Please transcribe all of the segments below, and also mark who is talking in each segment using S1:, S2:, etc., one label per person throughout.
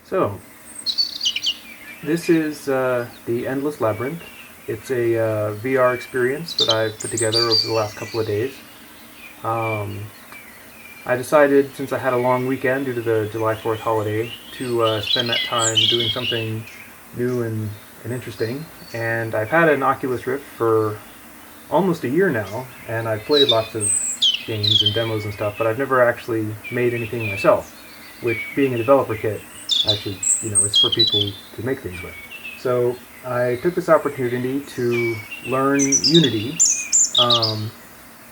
S1: So, this is the Endless Labyrinth. It's a VR experience that I've put together over the last couple of days. I decided, since I had a long weekend due to the July 4th holiday, to spend that time doing something new and interesting. And I've had an Oculus Rift for almost a year now, and I've played lots of games and demos and stuff, but I've never actually made anything myself, which, being a developer kit, it's for people to make things with. So I took this opportunity to learn Unity,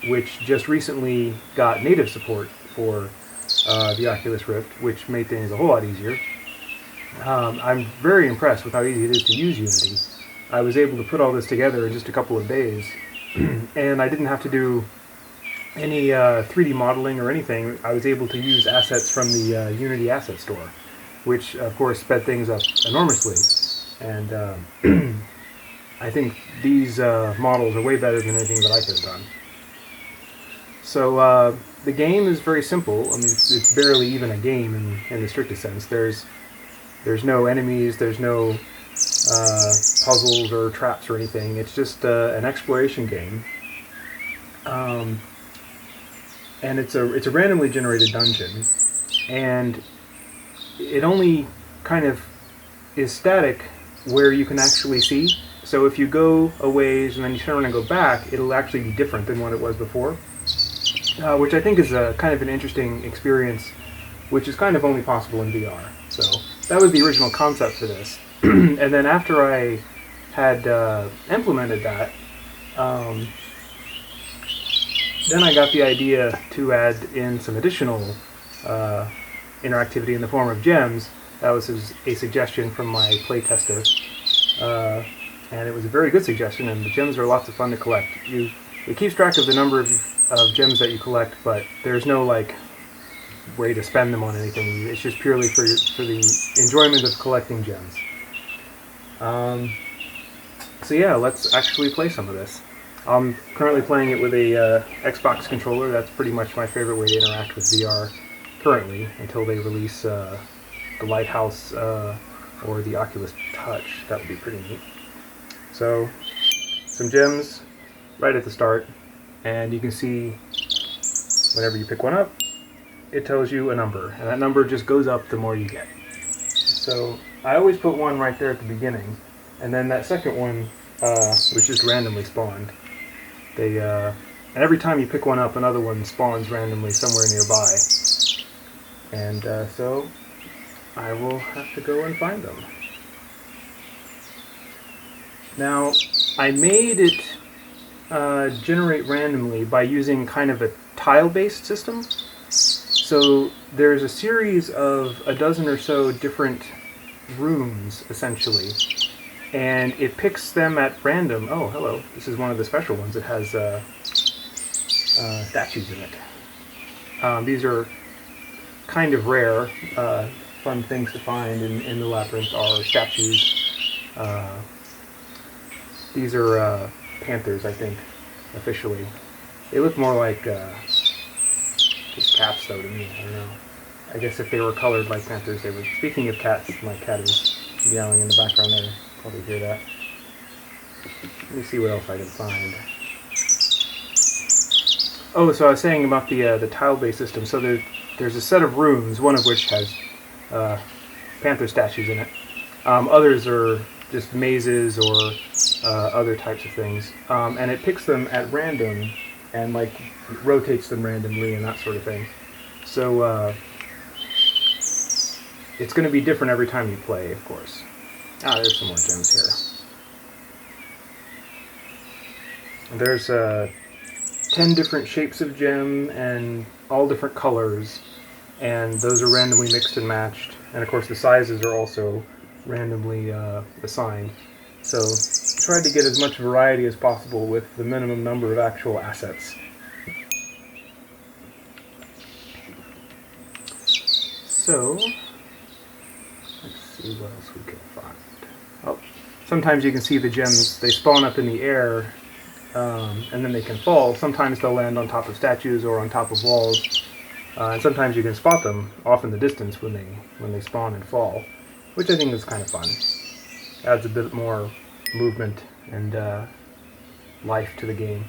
S1: which just recently got native support for the Oculus Rift, which made things a whole lot easier. I'm very impressed with how easy it is to use Unity. I was able to put all this together in just a couple of days, and I didn't have to do any 3D modeling or anything. I was able to use assets from the Unity Asset Store, which of course sped things up enormously. And I think these models are way better than anything that I could have done. So the game is very simple. I mean, it's barely even a game in the strictest sense. There's no enemies, there's no puzzles or traps or anything. It's just an exploration game. And it's a randomly generated dungeon, and it only kind of is static where you can actually see. So if you go a ways and then you turn around and go back, it'll actually be different than what it was before, which I think is a kind of an interesting experience, which is kind of only possible in VR. So that was the original concept for this. And then after I had implemented that, then I got the idea to add in some additional interactivity in the form of gems. That was a suggestion from my playtester, and it was a very good suggestion, and the gems are lots of fun to collect. It keeps track of the number of gems that you collect, but there's no way to spend them on anything. It's just purely for the enjoyment of collecting gems. So yeah, let's actually play some of this. I'm currently playing it with a Xbox controller. That's pretty much my favorite way to interact with VR currently, until they release the Lighthouse or the Oculus Touch. That would be pretty neat. So, some gems right at the start, and you can see whenever you pick one up, it tells you a number, and that number just goes up the more you get. So, I always put one right there at the beginning, and then that second one was just randomly spawned. And every time you pick one up, another one spawns randomly somewhere nearby. And so I will have to go and find them. Now, I made it generate randomly by using kind of a tile-based system. So there's a series of a dozen or so different rooms, essentially. And it picks them at random. Oh, hello. This is one of the special ones. It has statues in it. These are kind of rare. Fun things to find in the Labyrinth are statues. These are panthers, I think, officially. They look more like just cats, though, to me. I don't know. I guess if they were colored like panthers, they would. Speaking of cats, my cat is yelling in the background there. Probably hear that. Let me see what else I can find. Oh, so I was saying about the tile-based system. So there's a set of rooms, one of which has panther statues in it. Others are just mazes or other types of things. And it picks them at random and rotates them randomly and that sort of thing. So it's going to be different every time you play, of course. There's some more gems here. There's 10 different shapes of gem and all different colors, and those are randomly mixed and matched. And of course the sizes are also randomly assigned. So try to get as much variety as possible with the minimum number of actual assets. So let's see what else we can find. Oh, sometimes you can see the gems, they spawn up in the air, and then they can fall. Sometimes they'll land on top of statues or on top of walls, and sometimes you can spot them off in the distance when they spawn and fall. which I think is kind of fun. Adds a bit more movement and life to the game.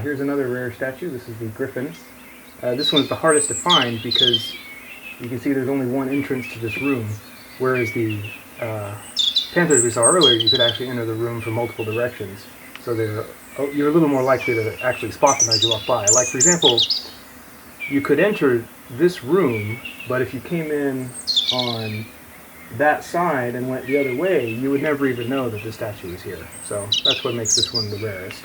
S1: Here's another rare statue. This is the Griffin. This one's the hardest to find because you can see there's only one entrance to this room, whereas the panthers we saw earlier, you could actually enter the room from multiple directions. So you're a little more likely to actually spot them as you walk by. Like, for example, you could enter this room, but if you came in on that side and went the other way, you would never even know that the statue is here. So that's what makes this one the rarest.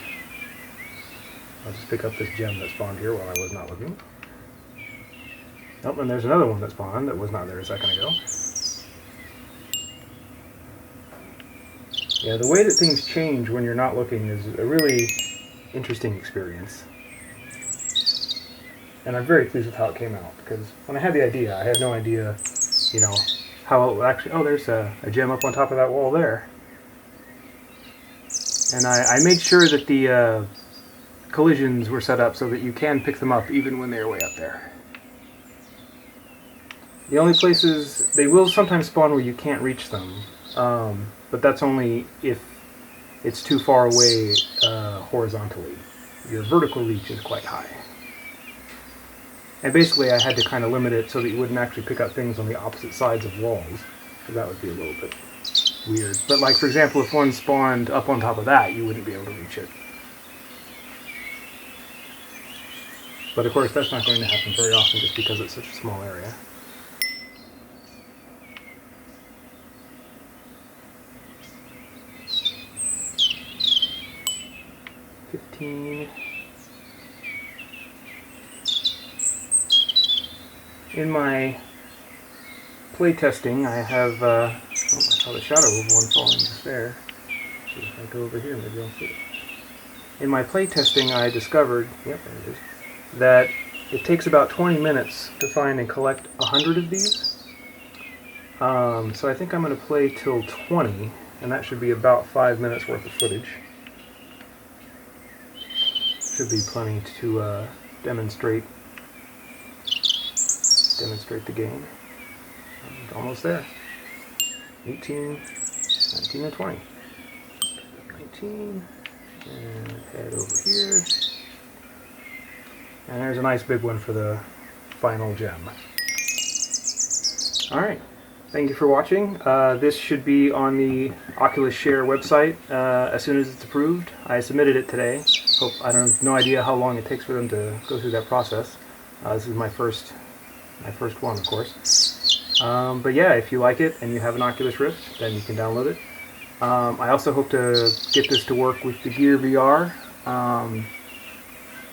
S1: I'll just pick up this gem that spawned here while I was not looking. Oh, and there's another one that spawned that was not there a second ago. Yeah, the way that things change when you're not looking is a really interesting experience. And I'm very pleased with how it came out, because when I had the idea, I had no idea, you know, how it would actually... Oh, there's a gem up on top of that wall there. And I made sure that the collisions were set up so that you can pick them up even when they're way up there. The only places... They will sometimes spawn where you can't reach them, but that's only if it's too far away horizontally. Your vertical reach is quite high. And basically I had to kind of limit it so that you wouldn't actually pick up things on the opposite sides of walls, because that would be a little bit weird. But like, for example, if one spawned up on top of that, you wouldn't be able to reach it. But of course that's not going to happen very often just because it's such a small area. In my playtesting, I have, oh, I saw the shadow of one falling just there. See if I go over here, maybe I'll see it. In my playtesting, I discovered, yep, there it is, that it takes about 20 minutes to find and collect 100 of these. So I think I'm going to play till 20, and that should be about 5 minutes worth of footage. Should be plenty to demonstrate the game. And almost there. 18, 19, and 20. 19, and head over here. And there's a nice big one for the final gem. Alright, thank you for watching. This should be on the Oculus Share website as soon as it's approved. I submitted it today. I have no idea how long it takes for them to go through that process. This is my first one, of course. But yeah, if you like it and you have an Oculus Rift, then you can download it. I also hope to get this to work with the Gear VR,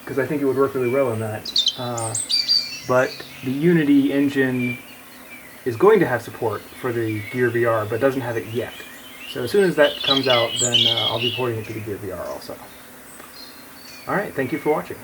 S1: because I think it would work really well in that. But the Unity engine is going to have support for the Gear VR, but doesn't have it yet. So as soon as that comes out, then I'll be porting it to the Gear VR also. Alright, thank you for watching.